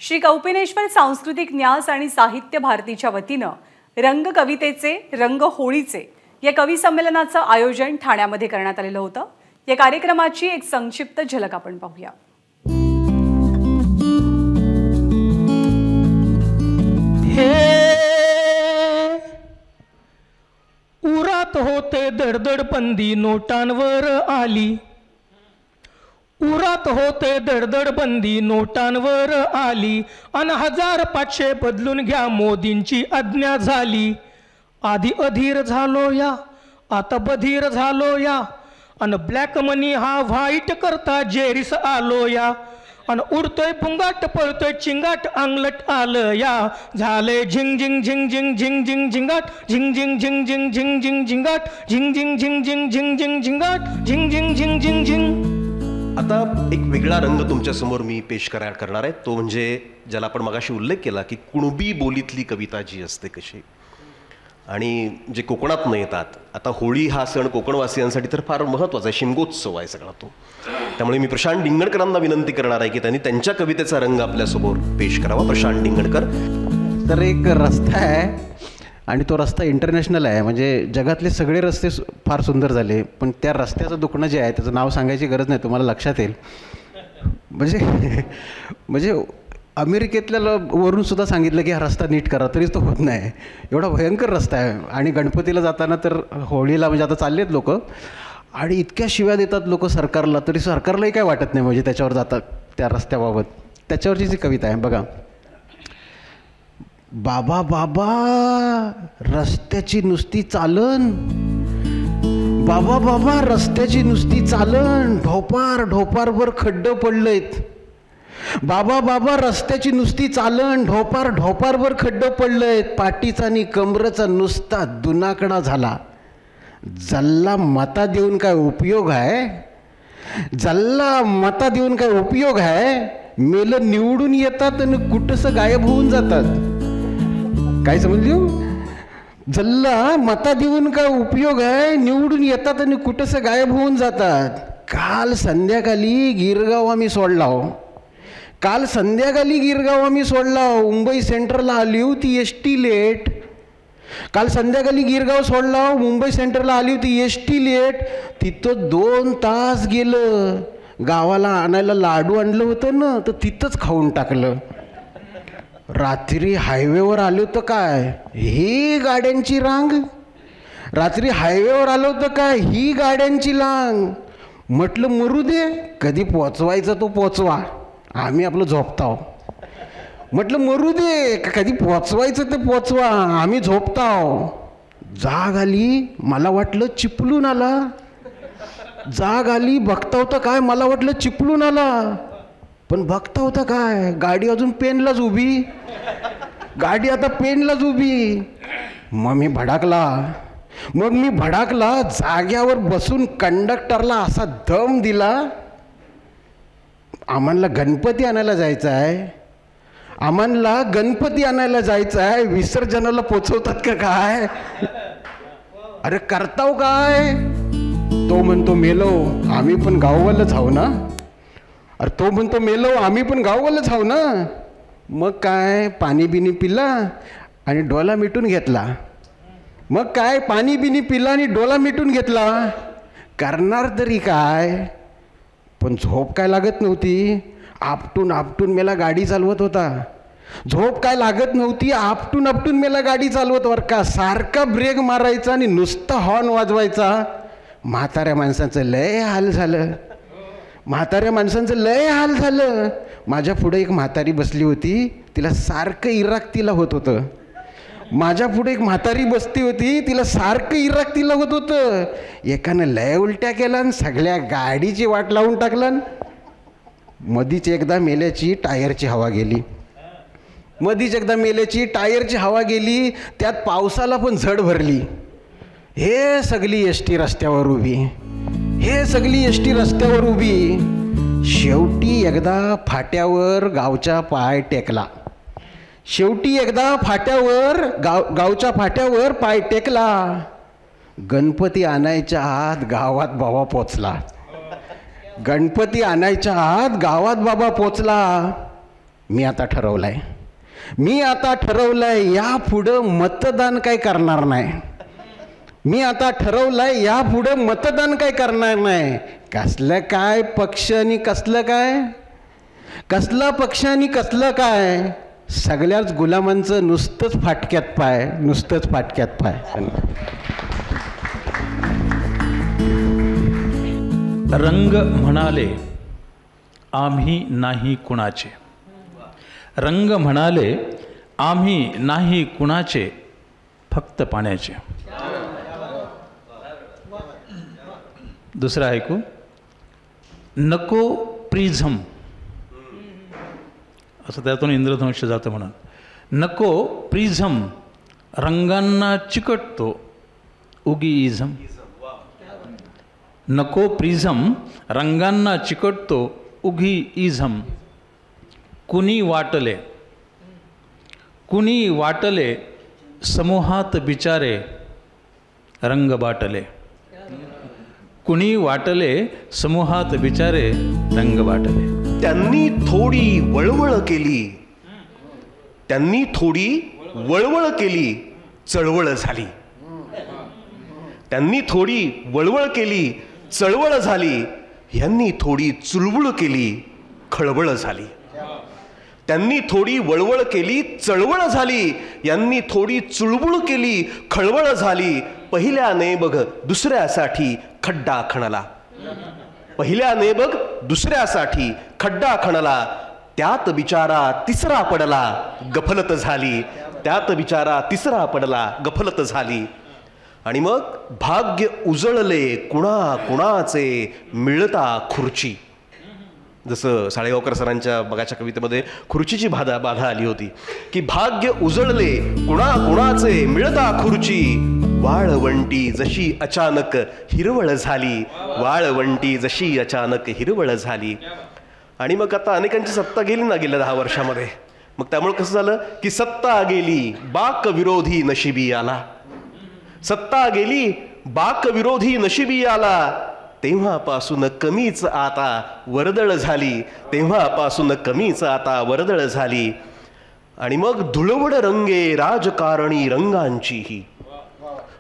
श्री कौपिनेश्वर सांस्कृतिक न्यास आणि साहित्य भारतीच्या वतीनं रंग कवितेचे रंग होळीचे या कवी संमेलनाचं आयोजन ठाण्यामध्ये करण्यात आलेलं होतं। या कार्यक्रमाची एक संक्षिप्त झलक आपण पाहूया। उरात होते दडदडबंदी नोटांवर आली, उरात होते दडदडबंदी नोटांवर आली, अन 1500 बदलून घ्या मोदींची आज्ञा झाली। आधी अधीर झालो या, आता बधीर झालो या, अन ब्लॅक मनी हा व्हाईट करता जेरीस आलो या, अन उडतोय पुंगाट पळतोय चिंगाट अंगलट आलं या, झाले झिंग झिंग झिंग झिंग झिंग झिंग झिंगाट झिंग झिंग झिंग झिंग झिंग झिंग झिंगाट झिंग झिंग झिंग झिंग झिंग झिंग झिंगाट झिंग झिंग झिंग झिंग झिंग। आता एक वेगळा रंग तुमच्यासमोर मी पेश करणार आहे, तो म्हणजे ज्याला आपण मगाशी उल्लेख केला की कुणबी बोलीतली कविता जी असते कशी, आणि जे कोकणातनं येतात। आता होळी हा सण कोकणवासियांसाठी तर फार महत्त्वाचा आहे, शिमगोत्सव आहे सगळा तो। त्यामुळे मी प्रशांत डिंगणकरांना विनंती करणार आहे की त्यांनी त्यांच्या कवितेचा रंग आपल्यासमोर पेश करावा। प्रशांत डिंगणकर। तर एक रस्ता आहे आणि तो रस्ता इंटरनॅशनल आहे, म्हणजे जगातले सगळे रस्ते फार सुंदर झाले, पण त्या रस्त्याचं दुखणं जे आहे त्याचं नाव सांगायची गरज नाही, तुम्हाला लक्षात येईल। म्हणजे अमेरिकेतल्या वरून सुद्धा सांगितलं की हा रस्ता नीट करा तरीच तो होत नाही, एवढा भयंकर रस्ता आहे। आणि गणपतीला जाताना तर होळीला म्हणजे आता चाललेत लोक आणि इतक्या शिव्या देतात लोक सरकारला, तरी सरकारलाही काय वाटत नाही म्हणजे त्याच्यावर जातात त्या रस्त्याबाबत। त्याच्यावरची जी कविता आहे बघा। बाबा बाबा रस्त्याची नुसती चालन, बाबा बाबा रस्त्याची नुसती चालन, ढोपार ढोपारभर खड्डं पडलेत, बाबा बाबा रस्त्याची नुसती चालन, ढोपार ढोपारभर खड्डं पडलेत, पाठीचा आणि कमरेचा नुसता दुनाकडा झाला। जल्ला मता देऊन काय उपयोग आहे, जल्ला मता देऊन काय उपयोग आहे, मेलं निवडून येतात आणि कुठंसं गायब होऊन जातात। काय समजलं? जल्ला मता देऊन काय उपयोग आहे, निवडून येतात आणि कुठंसं गायब होऊन जातात। काल संध्याकाळी गिरगाव आम्ही सोडला हो, काल संध्याकाळी गिरगाव आम्ही सोडला, मुंबई सेंट्रलला आली होती एस टी लेट, काल संध्याकाळी गिरगाव सोडला, मुंबई सेंट्रलला आली होती एस टी लेट, तिथं 2 तास गेलं, गावाला आणायला लाडू आणलं होतं ना तर तिथंच खाऊन टाकलं। रात्री हायवेवर आलो तर काय ही गाड्यांची रांग, रात्री हायवेवर आलो तर काय ही गाड्यांची रांग, म्हटलं मरू दे कधी पोचवायचं तो पोचवा, आम्ही आपलं झोपताव। म्हटलं मरू दे कधी पोचवायचं ते पोचवा, आम्ही झोपताव। जाग आली, मला वाटलं चिपलून आला, जाग आली, बघता होता काय मला वाटलं चिपलून आला, पण बघता होता काय गाडी अजून पेनलाच उभी, गाडी आता पेनलाच उभी। मग मी भडाकला, जाग्यावर बसून कंडक्टरला असा दम दिला, आम्हाला गणपती आणायला जायचं आहे, आम्हाला गणपती आणायला जायचं आहे, विसर्जनाला पोचवतात का काय, अरे करताव काय? तो म्हणतो मेलो आम्ही पण गाववालच आहो ना, अरे तो म्हणतो मेलो आम्ही पण गाववालच आहो ना। मग काय पाणी बिनी पिला आणि डोला मिटून घेतला, मग काय पाणी बिनी पिला आणि डोला मिटून घेतला, करणार तरी काय? पण झोप काय लागत नव्हती, आपटून आपटून मेला गाडी चालवत होता, झोप काय लागत नव्हती, आपटून आपटून मेला गाडी चालवत वर का, सारखा ब्रेक मारायचा आणि नुसता हॉर्न वाजवायचा। म्हाताऱ्या माणसाचं लय हाल झालं, म्हाताऱ्या माणसांचं लय हाल झालं। माझ्या पुढे एक म्हातारी बसली होती, तिला सारखं इराकतीला होत होतं, माझ्या पुढे एक म्हातारी बसती होती, तिला सारखं इराकतीला होत होतं। एकानं लय उलट्या केला आणि सगळ्या गाडीची वाट लावून टाकलं। मधीच एकदा मेल्याची टायरची हवा गेली, मधीच एकदा मेल्याची टायरची हवा गेली, त्यात पावसाला पण झड भरली। हे सगळी एस टी रस्त्यावर उभी, हे सगळी एस टी रस्त्यावर उभी। शेवटी एकदा फाट्यावर गावच्या पाय टेकला, शेवटी एकदा फाट्यावर गावच्या फाट्यावर पाय टेकला। गणपती आणायच्या आत गावात बाबा पोचला, गणपती आणायच्या आत गावात बाबा पोचला। मी आता ठरवलंय यापुढं मतदान काय करणार नाही. मी आता ठरवलंय यापुढं मतदान काय करणार नाही. कसलं काय पक्ष आणि कसलं काय, कसला पक्ष आणि कसलं काय, सगळ्याच गुलामांचं नुसतंच फाटक्यात पाय. रंग म्हणाले आम्ही नाही कुणाचे, रंग म्हणाले आम्ही नाही कुणाचे, फक्त पाण्याचे. दुसरं ऐकू. नको प्रिझम, असं त्यातून इंद्रधनुष्य जातं म्हणून. नको प्रिझम रंगांना चिकटतो उगी इझम. नको प्रिझम रंगांना चिकटतो उगी इझम. कुणी वाटले समूहात बिचारे रंग बाटले. कुणी वाटले समूहात बिचारे रंग बाटले. त्यांनी थोडी वळवळ केली, चळवळ झाली. त्यांनी थोडी वळवळ केली, चळवळ झाली. यांनी थोडी चुळबुळ केली, खळबळ झाली. त्यांनी थोडी वळवळ केली, चळवळ झाली. यांनी थोडी चुळबुळ केली, खळबळ झाली. पहिल्याने बघ दुसऱ्यासाठी खड्डा खणला. पहिल्याने बघ दुसऱ्यासाठी खड्डा खणला. त्यात बिचारा तिसरा पडला, गफलत झाली. त्यात बिचारा तिसरा पडला, गफलत झाली. आणि मग भाग्य उजळले कुणाचे मिळता खुर्ची. जसं साळेगावकर सरांच्या मगाच्या कवितेमध्ये खुर्चीची बाधा आली होती की भाग्य उजळले कुणाचे मिळता खुर्ची. वाळवंटी जशी अचानक हिरवळ झाली, वाळवंटी जशी अचानक हिरवळ झाली. आणि मग आता अनेकांची सत्ता गेली ना गेल्या 10 वर्षामध्ये. मग त्यामुळे कसं झालं की सत्ता गेली बाक विरोधी नशिबी आला. सत्ता गेली बाक विरोधी नशिबी आला. तेव्हापासून कमीच आता वर्दळ झाली. तेव्हापासून कमीच आता वर्दळ झाली. आणि मग धुळवड रंगे राजकारणी रंगांचीही,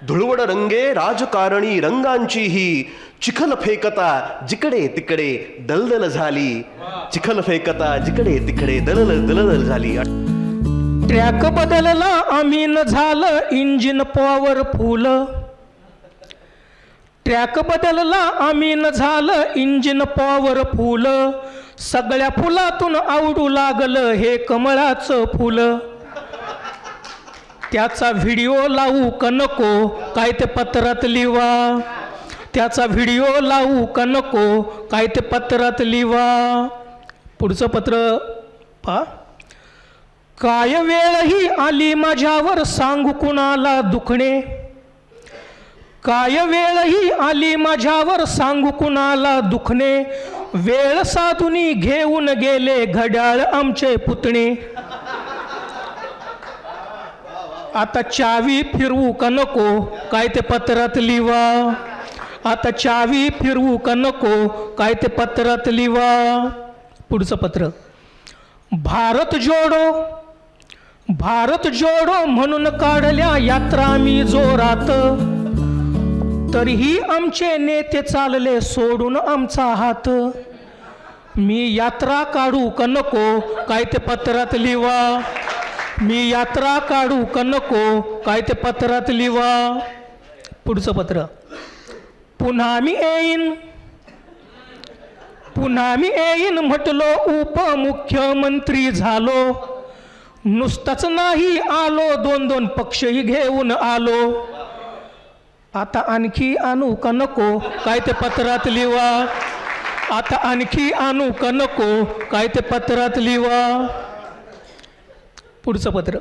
धुळवड रंगे राजकारणी रंगांचीही. चिखल फेकता जिकडे तिकडे दलदल झाली. चिखल फेकता जिकडे तिकडे दलदल झाली. ट्रॅक बदलला आम्ही झालं इंजिन पॉवरफुल. ट्रॅक बदलला आम्ही झालं इंजिन पॉवरफुल. सगळ्या फुलातून आवडू लागलं हे कमळाचं फुल. त्याचा व्हिडिओ लावू का नको काय ते पत्रात लिवा. त्याचा व्हिडिओ लावू का नको काय ते पत्रात लिवा. पुढचं पत्र पहा. काय वेळ ही आली माझ्यावर सांगू कुणाला दुखणे. काय वेळ ही आली माझ्यावर सांगू कुणाला दुखणे. वेळ साधुनी घेऊन गेले घड्याळ आमचे पुतणे. आता चावी फिरवू का नको काय ते पत्रात लिवा. आता चावी फिरवू का नको काय ते पत्रात लिवा. पुढचं पत्र. भारत जोडो म्हणून काढल्या यात्रा मी जोरात. तरीही आमचे नेते चालले सोडून आमचा हात. मी यात्रा काढू का नको काय ते पत्रात लिवा. मी यात्रा काढू का नको काय ते पत्रात लिवा. पुढचं पत्र. पुन्हा मी येईन म्हटलो उपमुख्यमंत्री झालो. नुसताच नाही आलो 2-2 पक्षही घेऊन आलो. आता आणखी आणू का नको काय ते पत्रात लिवा. आता आणखी आणू का नको काय ते पत्रात लिवा. पुढचं पत्र.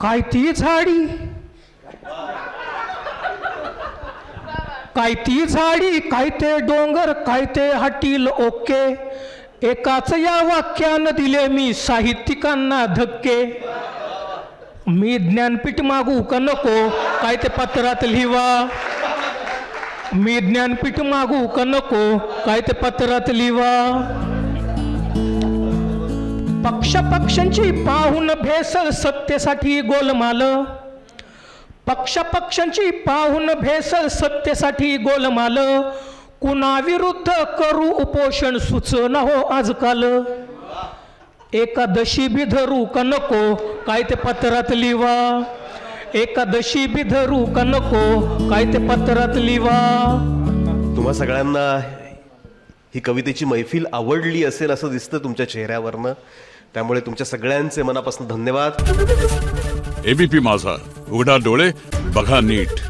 काय ती झाडी काय ते डोंगर काय ते हटील ओके. एकाच या वाक्यानं दिले मी साहित्यिकांना धक्के. मी ज्ञानपीठ मागू का नको काय ते पत्रात लिवा. मी ज्ञानपीठ मागू का नको काय ते पत्रात लिवा. पक्षांची पाहून भेसळ सत्तेसाठी गोलमाल, पक्षांची पाहून भेसळ सत्तेसाठी गोलमाल, कुणाविरुद्ध करू उपोषण सुचना हो आजकाल, एकादशी बी धरू का नको काय ते पत्रात लिवा, एकादशी बी धरू का नको काय ते पत्रात लिवा. तुम्हा सगळ्यांना ही कवितेची मैफिल आवडली असेल असं दिसतं तुमच्या चेहऱ्यावरनं, त्यामुळे तुमच्या सगळ्यांचे मनापासून धन्यवाद. एबीपी माझा, उघडा डोळे बघा नीट.